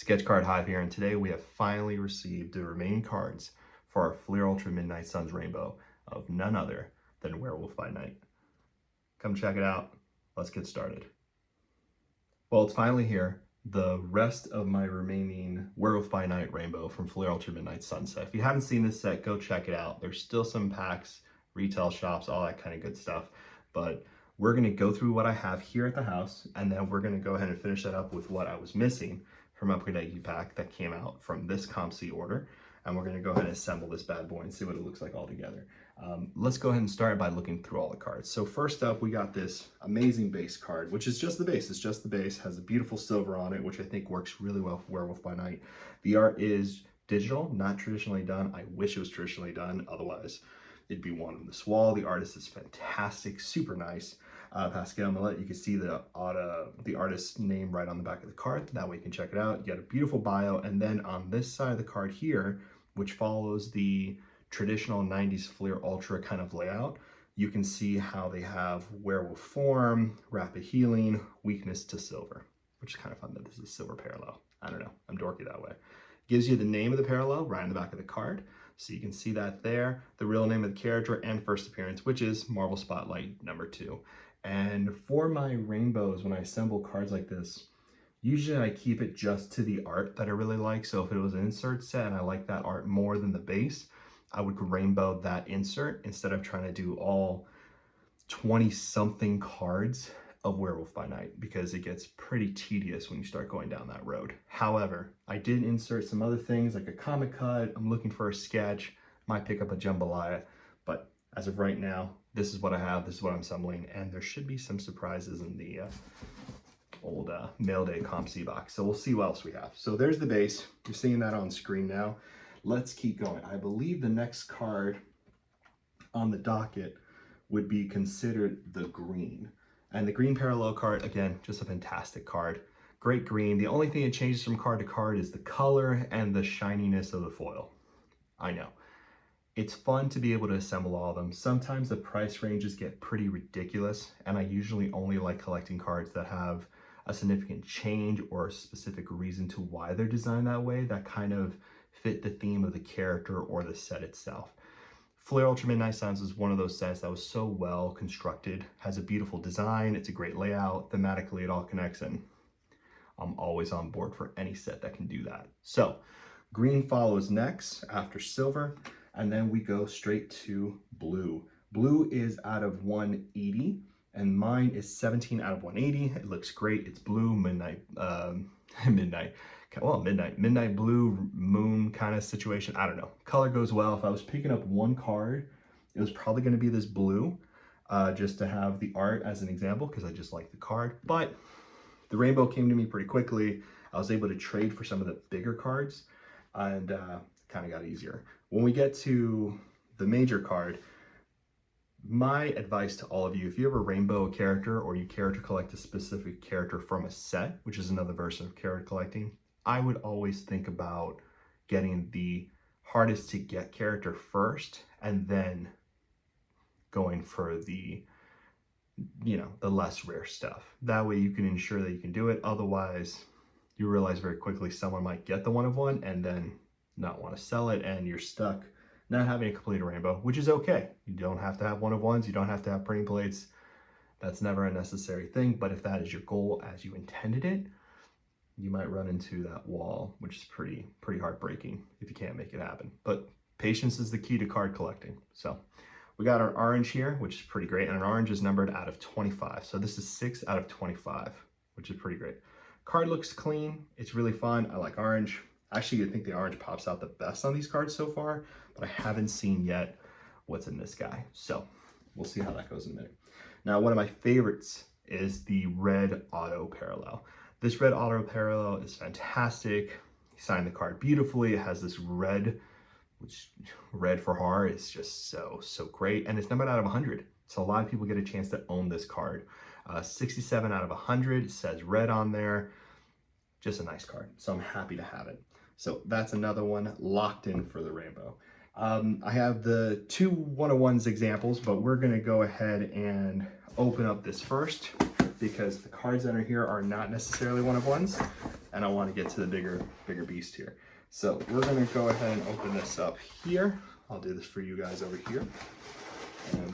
Sketch Card Hive here, and today we have finally received the remaining cards for our Fleer Ultra Midnight Suns Rainbow of none other than Werewolf by Night. Come check it out. Let's get started. Well, it's finally here. The rest of my remaining Werewolf by Night Rainbow from Fleer Ultra Midnight Sunset. If you haven't seen this set, go check it out. There's still some packs, retail shops, all that kind of good stuff. But we're going to go through what I have here at the house, and then we're going to go ahead and finish that up with what I was missing from Upgrade ePack that came out from this ComC order. And we're going to go ahead and assemble this bad boy and see what it looks like all together. Let's go ahead and start by looking through all the cards. So first up, we got this amazing base card, which is just the base. It's just the base, has a beautiful silver on it, which I think works really well for Werewolf by Night. The art is digital, not traditionally done. I wish it was traditionally done. Otherwise, it'd be one on this wall. The artist is fantastic, super nice. Pascal Millet, you can see the artist's name right on the back of the card. That way you can check it out. You got a beautiful bio. And then on this side of the card here, which follows the traditional 90s Fleer Ultra kind of layout, you can see how they have werewolf form, rapid healing, weakness to silver, which is kind of fun that this is silver parallel. I don't know, I'm dorky that way. Gives you the name of the parallel right on the back of the card. So you can see that there, the real name of the character and first appearance, which is Marvel Spotlight #2. And for my rainbows, when I assemble cards like this, usually I keep it just to the art that I really like. So if it was an insert set and I like that art more than the base, I would rainbow that insert instead of trying to do all 20-something cards of Werewolf by Night, because it gets pretty tedious when you start going down that road. However, I did insert some other things like a comic cut. I'm looking for a sketch, might pick up a jambalaya, but as of right now, this is what I have, this is what I'm assembling, and there should be some surprises in the old mail day ComC box. So we'll see what else we have. So there's the base. You're seeing that on screen now. Let's keep going. I believe the next card on the docket would be considered the green. And the green parallel card, again, just a fantastic card. Great green. The only thing that changes from card to card is the color and the shininess of the foil. I know. It's fun to be able to assemble all of them. Sometimes the price ranges get pretty ridiculous, and I usually only like collecting cards that have a significant change or a specific reason to why they're designed that way that kind of fit the theme of the character or the set itself. Fleer Ultra Midnight Suns is one of those sets that was so well constructed, has a beautiful design, it's a great layout, thematically it all connects, and I'm always on board for any set that can do that. So green follows next after silver, and then we go straight to blue. Blue is out of 180, and mine is 17 out of 180. It looks great. It's blue, midnight blue moon kind of situation. I don't know. Color goes well. If I was picking up one card, it was probably going to be this blue, just to have the art as an example, because I just like the card. But the rainbow came to me pretty quickly. I was able to trade for some of the bigger cards, and kind of got easier. When we get to the major card, my advice to all of you, if you have a rainbow character or you character collect a specific character from a set, which is another version of character collecting, I would always think about getting the hardest to get character first and then going for the, the less rare stuff. That way you can ensure that you can do it. Otherwise, you realize very quickly someone might get the one of one and then not want to sell it, and you're stuck not having a complete rainbow, which is okay. You don't have to have one of ones. You don't have to have printing plates. That's never a necessary thing. But if that is your goal as you intended it, you might run into that wall, which is pretty heartbreaking if you can't make it happen. But patience is the key to card collecting. So we got our orange here, which is pretty great. And an orange is numbered out of 25. So this is 6 out of 25, which is pretty great. Card looks clean. It's really fun. I like orange. Actually, I think the orange pops out the best on these cards so far, but I haven't seen yet what's in this guy. So we'll see how that goes in a minute. Now, one of my favorites is the red auto parallel. This red auto parallel is fantastic. He signed the card beautifully. It has this red, which red for horror is just so great. And it's numbered out of 100. So a lot of people get a chance to own this card. 67 out of 100, says red on there. Just a nice card. So I'm happy to have it. So that's another one locked in for the rainbow. I have the two 101s examples, but we're gonna go ahead and open up this first. because the cards that are here are not necessarily one of ones, and I want to get to the bigger beast here. So we're gonna go ahead and open this up here. I'll do this for you guys over here. And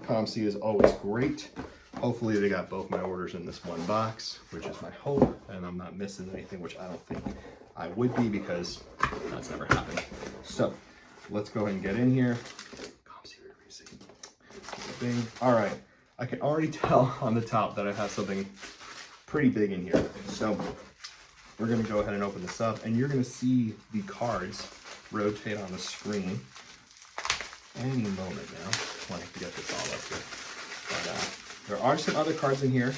ComC is always great. Hopefully they got both my orders in this one box, which is my hope, and I'm not missing anything, which I don't think I would be because that's never happened. So let's go ahead and get in here. All right, I can already tell on the top that I have something pretty big in here. So we're gonna go ahead and open this up, and you're gonna see the cards rotate on the screen any moment now when I can get this all up here. But there are some other cards in here,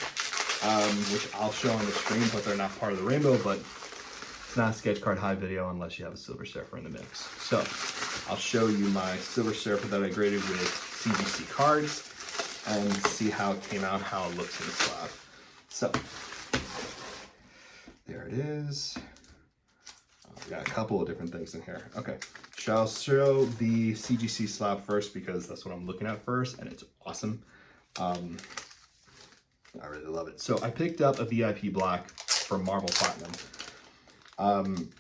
which I'll show on the screen, but they're not part of the rainbow, but it's not a sketch card high video unless you have a Silver Surfer in the mix. So I'll show you my Silver Surfer that I graded with CGC cards and see how it came out, how it looks in the slab. So there it is. We got a couple of different things in here. Okay, shall show the CGC slab first because that's what I'm looking at first, and it's awesome. I really love it. So I picked up a VIP Black from Marvel Platinum.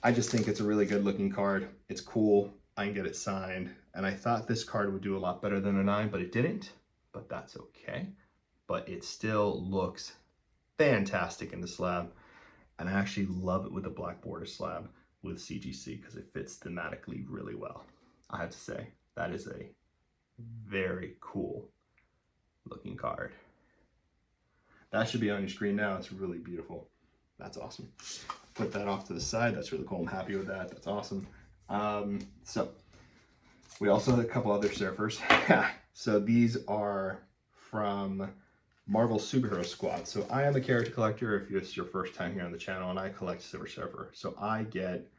I just think it's a really good looking card. It's cool. I can get it signed, and I thought this card would do a lot better than a 9, but it didn't. But that's okay. But it still looks fantastic in the slab, and I actually love it with the black border slab with CGC because it fits thematically really well. I have to say that is a very cool looking card. That should be on your screen now. It's really beautiful. That's awesome. Put that off to the side. That's really cool. I'm happy with that. That's awesome. So we also have a couple other surfers. So these are from Marvel Superhero Squad. So I am a character collector if it's your first time here on the channel, and I collect Silver Surfer. So I get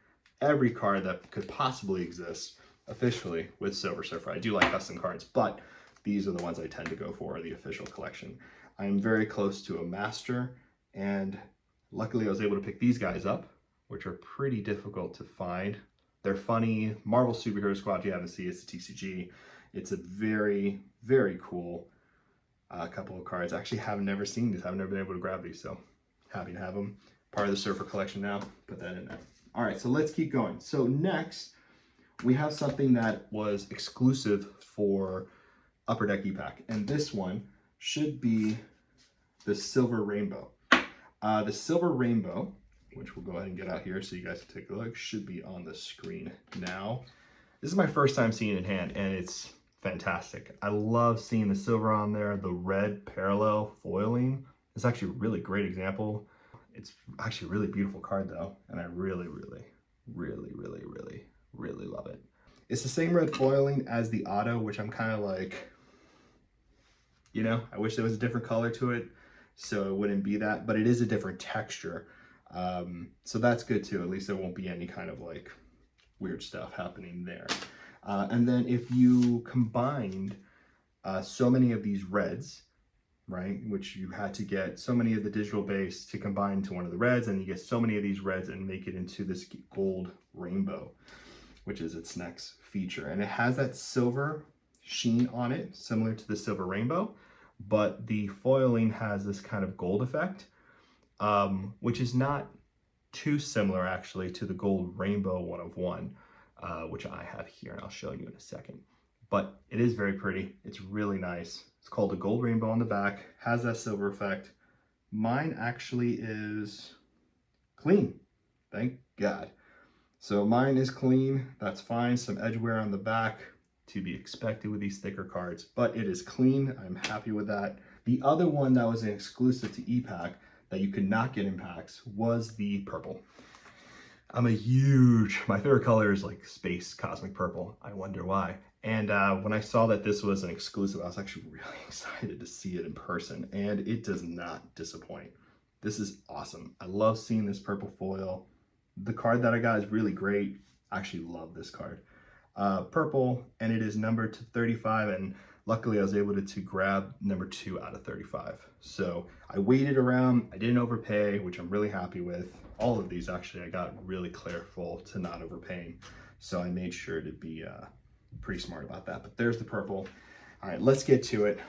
every card that could possibly exist officially with Silver Surfer. I do like custom cards, but these are the ones I tend to go for, the official collection. I am very close to a master, and luckily I was able to pick these guys up, which are pretty difficult to find. They're funny. Marvel Superhero Squad, if you haven't seen it, it's a TCG. It's a very, very cool couple of cards. I actually have never seen these. I've never been able to grab these, so happy to have them. Part of the Surfer collection now. Put that in there. All right, so let's keep going. So next, we have something that was exclusive for Upper Deck ePack, and this one should be the Silver Rainbow. The Silver Rainbow, which we'll go ahead and get out here so you guys can take a look, should be on the screen now. This is my first time seeing it in hand, and it's fantastic. I love seeing the silver on there. The red parallel foiling is actually a really great example. It's actually a really beautiful card though, and I really, really, really, really, really, really love it. It's the same red foiling as the auto, which I'm kind of like, you know, I wish there was a different color to it so it wouldn't be that, but it is a different texture. So that's good too. At least there won't be any kind of like weird stuff happening there. And then if you combined so many of these reds, right, which you had to get so many of the digital base to combine to one of the reds, and you get so many of these reds and make it into this gold rainbow, which is its next feature. And it has that silver sheen on it, similar to the Silver Rainbow, but the foiling has this kind of gold effect, which is not too similar actually to the Gold Rainbow 1 of 1, which I have here, and I'll show you in a second. But it is very pretty. It's really nice. It's called a Gold Rainbow on the back, has that silver effect. Mine actually is clean, thank God. So mine is clean, that's fine. Some edge wear on the back, to be expected with these thicker cards, but it is clean. I'm happy with that. The other one that was an exclusive to ePack that you could not get in packs was the purple. I'm a huge, my favorite color is like space cosmic purple. I wonder why. And when I saw that this was an exclusive, I was actually really excited to see it in person, and it does not disappoint. This is awesome. I love seeing this purple foil. The card that I got is really great. I actually love this card. Purple, and it is numbered to 35, and luckily I was able to grab number 2 out of 35. So I waited around, I didn't overpay, which I'm really happy with. All of these actually, I got really careful to not overpaying. So I made sure to be pretty smart about that. But there's the purple. All right, let's get to it.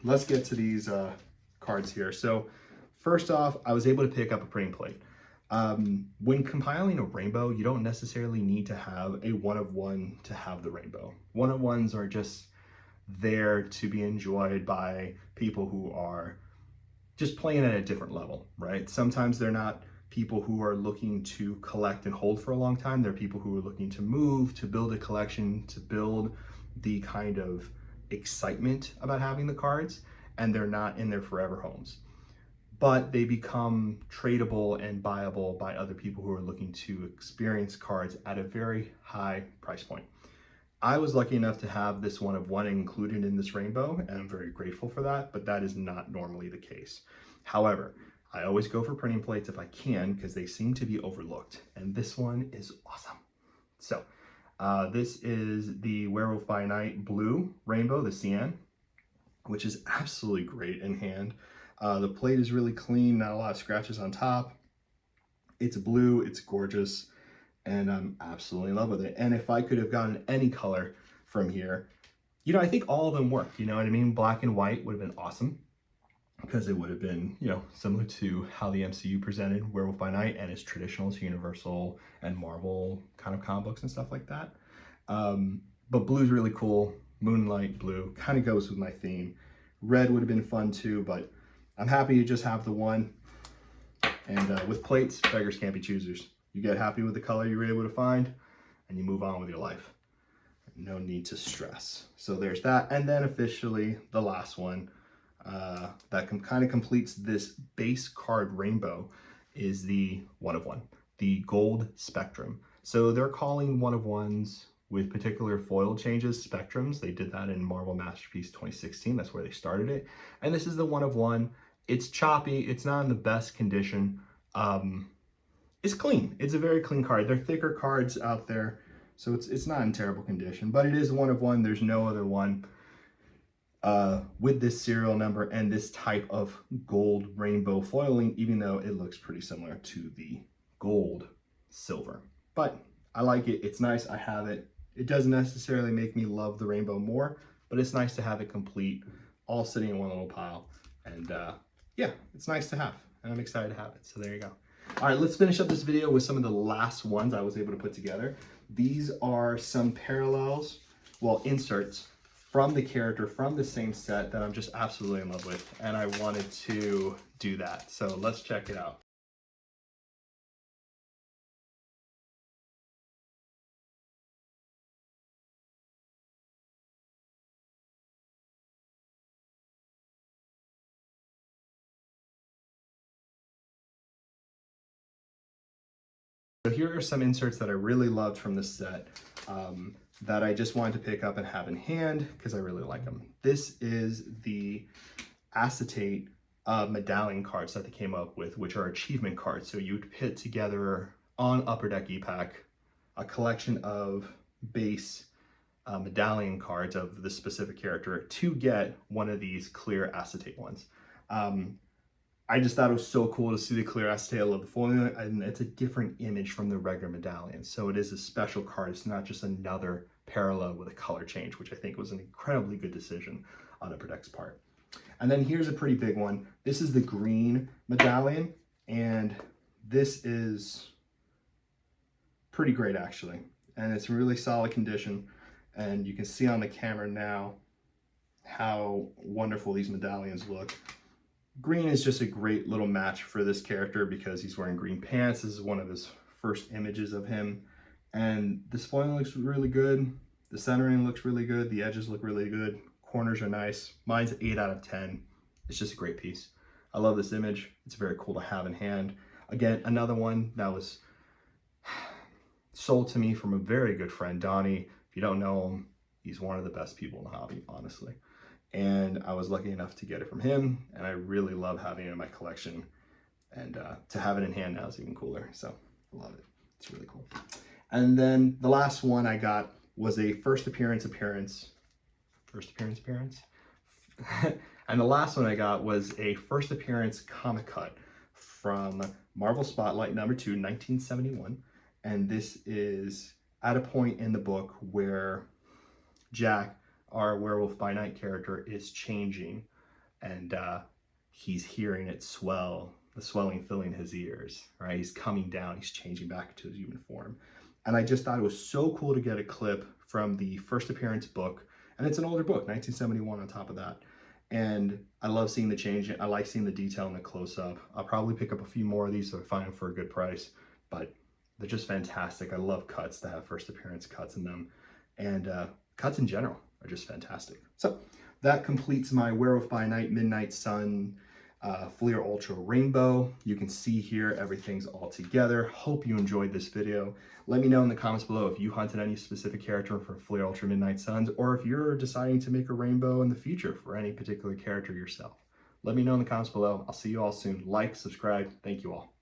Let's get to these cards here. So first off, I was able to pick up a printing plate. When compiling a rainbow, you don't necessarily need to have a one-of-one to have the rainbow. One-of-ones are just there to be enjoyed by people who are just playing at a different level, right? Sometimes they're not people who are looking to collect and hold for a long time. They're people who are looking to move, to build a collection, to build the kind of excitement about having the cards, and they're not in their forever homes. But they become tradable and buyable by other people who are looking to experience cards at a very high price point. I was lucky enough to have this one-of-one included in this rainbow, and I'm very grateful for that, but that is not normally the case. However, I always go for printing plates if I can, because they seem to be overlooked, and this one is awesome. So, this is the Werewolf by Night blue rainbow, the cyan, which is absolutely great in hand. The plate is really clean, not a lot of scratches on top. It's blue, it's gorgeous, and I'm absolutely in love with it. And if I could have gotten any color from here, you know, I think all of them work, you know what I mean? Black and white would have been awesome, because it would have been, you know, similar to how the MCU presented Werewolf by Night and its traditional to Universal and Marvel kind of comic books and stuff like that. But blue's really cool. Moonlight blue kind of goes with my theme. Red would have been fun too, but I'm happy to just have the one. And with plates, beggars can't be choosers. You get happy with the color you were able to find, and you move on with your life. No need to stress. So there's that. And then officially the last one that kind of completes this base card rainbow is the one-of-one, the gold spectrum. So they're calling one-of-ones with particular foil changes spectrums. They did that in Marvel Masterpiece 2016. That's where they started it. And this is the one-of-one. It's choppy. It's not in the best condition. It's clean. It's a very clean card. They're thicker cards out there, so it's not in terrible condition, but it is one-of-one. There's no other one with this serial number and this type of gold rainbow foiling, even though it looks pretty similar to the gold silver. But I like it. It's nice. I have it. It doesn't necessarily make me love the rainbow more, but it's nice to have it complete, all sitting in one little pile. And yeah, it's nice to have, and I'm excited to have it. So there you go. All right, let's finish up this video with some of the last ones I was able to put together. These are some parallels, well, inserts from the character from the same set that I'm just absolutely in love with, and I wanted to do that. So let's check it out. So here are some inserts that I really loved from this set that I just wanted to pick up and have in hand because I really like them. This is the acetate medallion cards that they came up with, which are achievement cards. So you'd put together on Upper Deck ePack a collection of base medallion cards of the specific character to get one of these clear acetate ones. I just thought it was so cool to see the clear acetate. I love the foiling, and it's a different image from the regular medallion. So it is a special card. It's not just another parallel with a color change, which I think was an incredibly good decision on Upper Deck's part. And then here's a pretty big one. This is the green medallion, and this is pretty great actually. And it's really solid condition. And you can see on the camera now how wonderful these medallions look. Green is just a great little match for this character because he's wearing green pants. This is one of his first images of him. And this foiling looks really good. The centering looks really good. The edges look really good. Corners are nice. Mine's 8 out of 10. It's just a great piece. I love this image. It's very cool to have in hand. Again, another one that was sold to me from a very good friend, Donnie. If you don't know him, he's one of the best people in the hobby, honestly. And I was lucky enough to get it from him, and I really love having it in my collection. And to have it in hand now is even cooler, so I love it. It's really cool. And then the last one I got was a first appearance. And the last one I got was a first appearance comic cut from Marvel Spotlight #2, 1971. And this is at a point in the book where Jack, our Werewolf by Night character, is changing, and he's hearing it swell, the swelling filling his ears, right? He's coming down, he's changing back into his human form. And I just thought it was so cool to get a clip from the first appearance book. And it's an older book, 1971 on top of that. And I love seeing the change. I like seeing the detail in the close-up. I'll probably pick up a few more of these if I find them for a good price, but they're just fantastic. I love cuts that have first appearance cuts in them. And cuts in general are just fantastic. So that completes my Werewolf by Night Midnight Sun Fleer Ultra Rainbow. You can see here everything's all together. Hope you enjoyed this video. Let me know in the comments below if you hunted any specific character for Fleer Ultra Midnight Suns, or if you're deciding to make a rainbow in the future for any particular character yourself. Let me know in the comments below. I'll see you all soon. Like, subscribe. Thank you all.